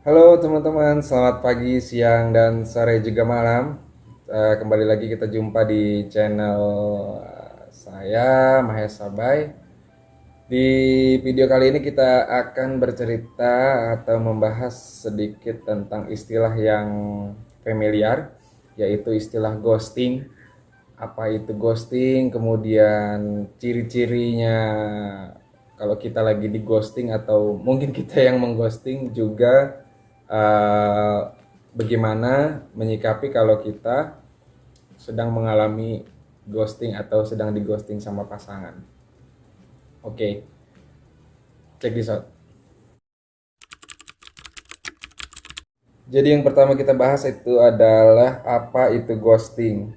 Halo teman-teman, selamat pagi, siang, dan sore juga malam. Kembali lagi kita jumpa di channel saya, Mahes Sabai. Di video kali ini kita akan bercerita atau membahas sedikit tentang istilah yang familiar, yaitu istilah ghosting. Apa itu ghosting, kemudian ciri-cirinya kalau kita lagi di ghosting atau mungkin kita yang mengghosting juga, eh, bagaimana menyikapi kalau kita sedang mengalami ghosting atau sedang di ghosting sama pasangan. Oke, check this out. Jadi yang pertama kita bahas itu adalah apa itu ghosting.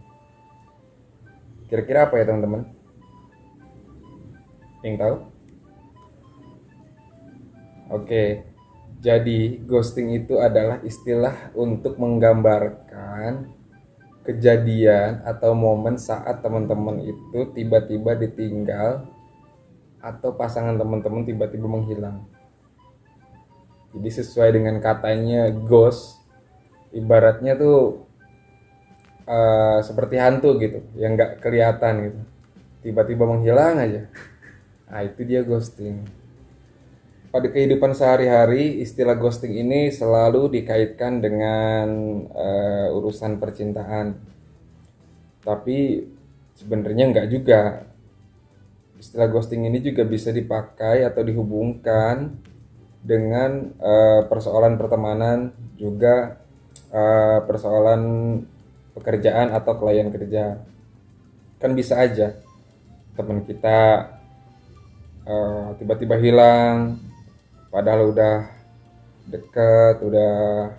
Kira-kira apa ya teman-teman? Yang tahu? Oke, jadi ghosting itu adalah istilah untuk menggambarkan kejadian atau momen saat teman-teman itu tiba-tiba ditinggal atau pasangan teman-teman tiba-tiba menghilang. Jadi sesuai dengan katanya ghost, ibaratnya tuh seperti hantu gitu, yang nggak kelihatan gitu, tiba-tiba menghilang aja. Nah itu dia ghosting. Pada kehidupan sehari-hari, istilah ghosting ini selalu dikaitkan dengan urusan percintaan. Tapi sebenarnya nggak juga. Istilah ghosting ini juga bisa dipakai atau dihubungkan dengan persoalan pertemanan, juga persoalan pekerjaan atau klien kerja. Kan bisa aja teman kita tiba-tiba hilang, padahal udah deket, udah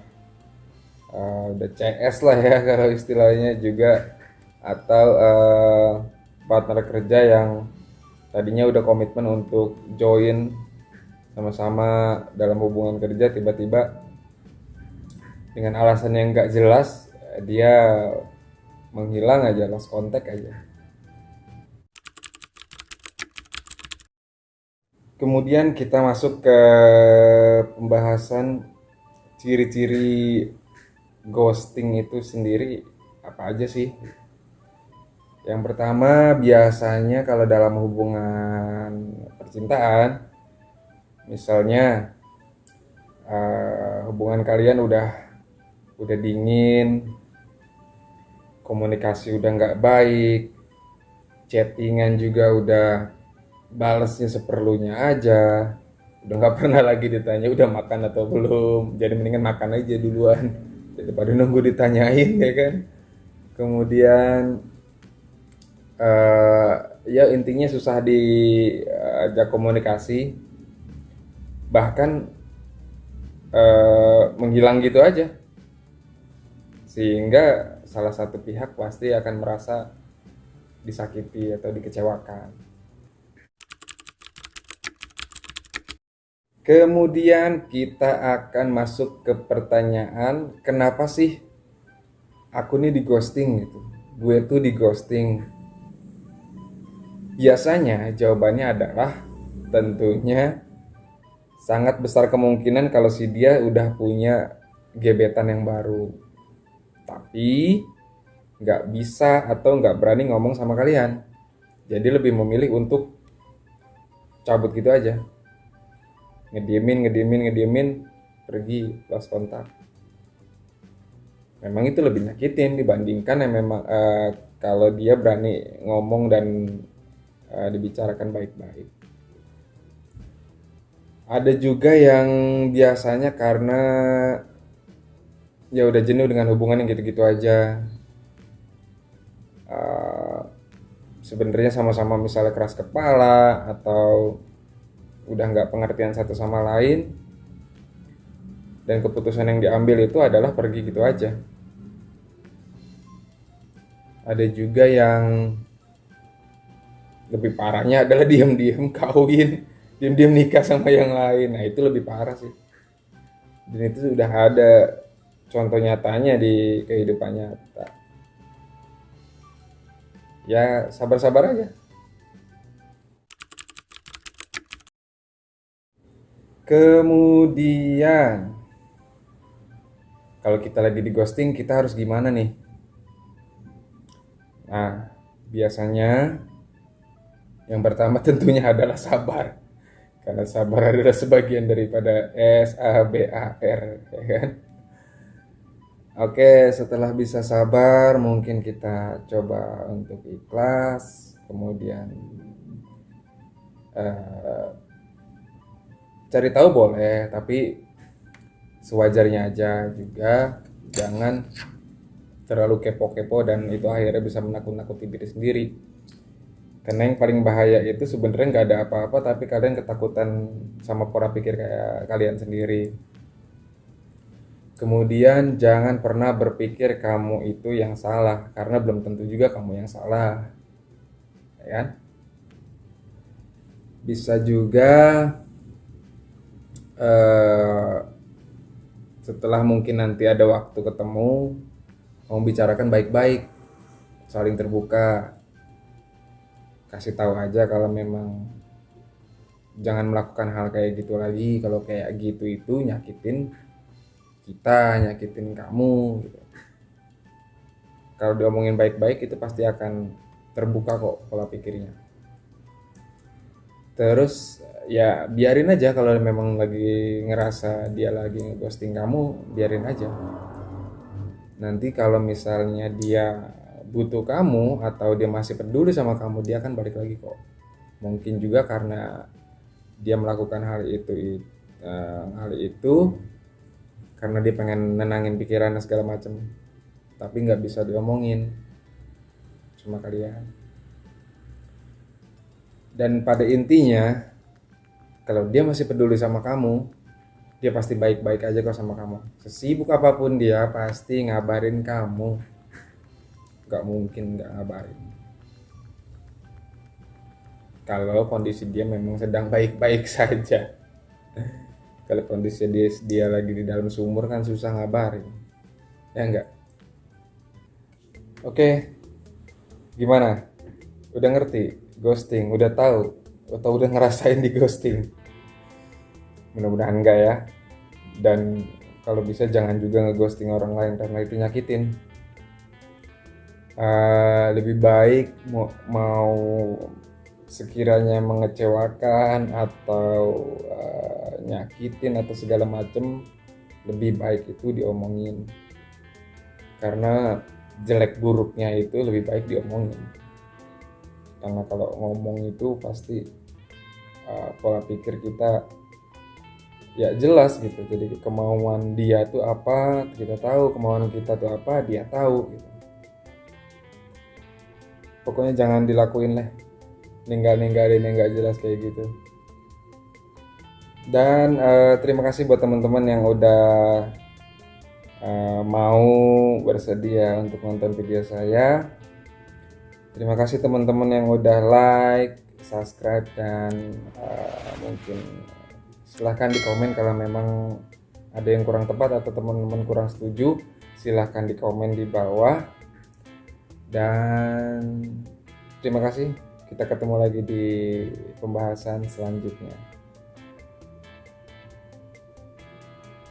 CS lah ya kalau istilahnya juga, atau partner kerja yang tadinya udah komitmen untuk join sama-sama dalam hubungan kerja, tiba-tiba dengan alasan yang nggak jelas dia menghilang aja, lost contact aja. Kemudian kita masuk ke pembahasan ciri-ciri ghosting itu sendiri apa aja sih. Yang pertama, biasanya kalau dalam hubungan percintaan, misalnya hubungan kalian udah dingin, komunikasi udah nggak baik, chattingan juga udah balesnya seperlunya aja, udah nggak pernah lagi ditanya udah makan atau belum, jadi mendingan makan aja duluan daripada nunggu ditanyain ya kan. Kemudian eh ya intinya susah diajak komunikasi, bahkan menghilang gitu aja, sehingga salah satu pihak pasti akan merasa disakiti atau dikecewakan. Kemudian kita akan masuk ke pertanyaan, kenapa sih aku nih di ghosting gitu, gue tuh di ghosting. Biasanya jawabannya adalah tentunya sangat besar kemungkinan kalau si dia udah punya gebetan yang baru, tapi nggak bisa atau nggak berani ngomong sama kalian. Jadi lebih memilih untuk cabut gitu aja, ngediemin, pergi, lost kontak. Memang itu lebih nyakitin dibandingkan yang memang kalau dia berani ngomong dan dibicarakan baik-baik. Ada juga yang biasanya karena ya udah jenuh dengan hubungan yang gitu-gitu aja. Uh, Sebenarnya sama-sama misalnya keras kepala atau udah nggak pengertian satu sama lain, dan keputusan yang diambil itu adalah pergi gitu aja. Ada juga yang lebih parahnya adalah diam-diam kawin, diam-diam nikah sama yang lain. Nah itu lebih parah sih, dan itu sudah ada contoh nyatanya di kehidupan nyata. Ya sabar-sabar aja. Kemudian Kalau kita lagi di ghosting, kita harus gimana nih? Nah, biasanya yang pertama tentunya adalah sabar. Karena sabar adalah sebagian daripada SABAR, ya kan? Oke, setelah bisa sabar, mungkin kita coba untuk ikhlas, kemudian eh, cari tahu boleh, tapi sewajarnya aja juga, jangan terlalu kepo-kepo dan itu akhirnya bisa menakut-nakuti diri sendiri. Karena yang paling bahaya itu sebenarnya nggak ada apa-apa, tapi kalian ketakutan sama pola pikir kayak kalian sendiri. Kemudian jangan pernah berpikir kamu itu yang salah, karena belum tentu juga kamu yang salah, ya kan? Bisa juga eh, setelah mungkin nanti ada waktu ketemu, kamu bicarakan baik-baik, saling terbuka, kasih tahu aja kalau memang jangan melakukan hal kayak gitu lagi. Kalau kayak gitu itu nyakitin kita, nyakitin kamu gitu. Kalau diomongin baik-baik itu pasti akan terbuka kok pola pikirnya. Terus ya biarin aja, kalau memang lagi ngerasa dia lagi ngeghosting kamu, biarin aja. Nanti kalau misalnya dia butuh kamu atau dia masih peduli sama kamu, dia akan balik lagi kok. Mungkin juga karena dia melakukan hal itu karena dia pengen nenangin pikirannya segala macam, tapi nggak bisa diomongin sama kalian. Dan pada intinya, kalau dia masih peduli sama kamu, dia pasti baik-baik aja kok sama kamu. Sesibuk apapun dia pasti ngabarin kamu, nggak mungkin nggak ngabarin. Kalau kondisi dia memang sedang baik-baik saja. Kalau kondisi dia lagi di dalam sumur kan susah ngabarin, ya enggak? Oke, gimana? Udah ngerti ghosting? Udah tahu? Atau udah ngerasain di ghosting? Mudah-mudahan enggak ya. Dan kalau bisa jangan juga ngeghosting orang lain karena itu nyakitin. Lebih baik mau sekiranya mengecewakan atau nyakitin atau segala macem, lebih baik itu diomongin. Karena jelek buruknya itu lebih baik diomongin. Karena kalau ngomong itu pasti pola pikir kita ya jelas gitu. Jadi kemauan dia tuh apa, kita tahu. Kemauan kita tuh apa, dia tahu gitu. Pokoknya jangan dilakuin lah, ninggalin yang gak jelas kayak gitu. Dan terima kasih buat teman-teman yang udah mau bersedia untuk nonton video saya. Terima kasih teman-teman yang udah like, subscribe, dan mungkin silahkan di komen kalau memang ada yang kurang tepat atau teman-teman kurang setuju. Silahkan di komen di bawah. Dan terima kasih, kita ketemu lagi di pembahasan selanjutnya.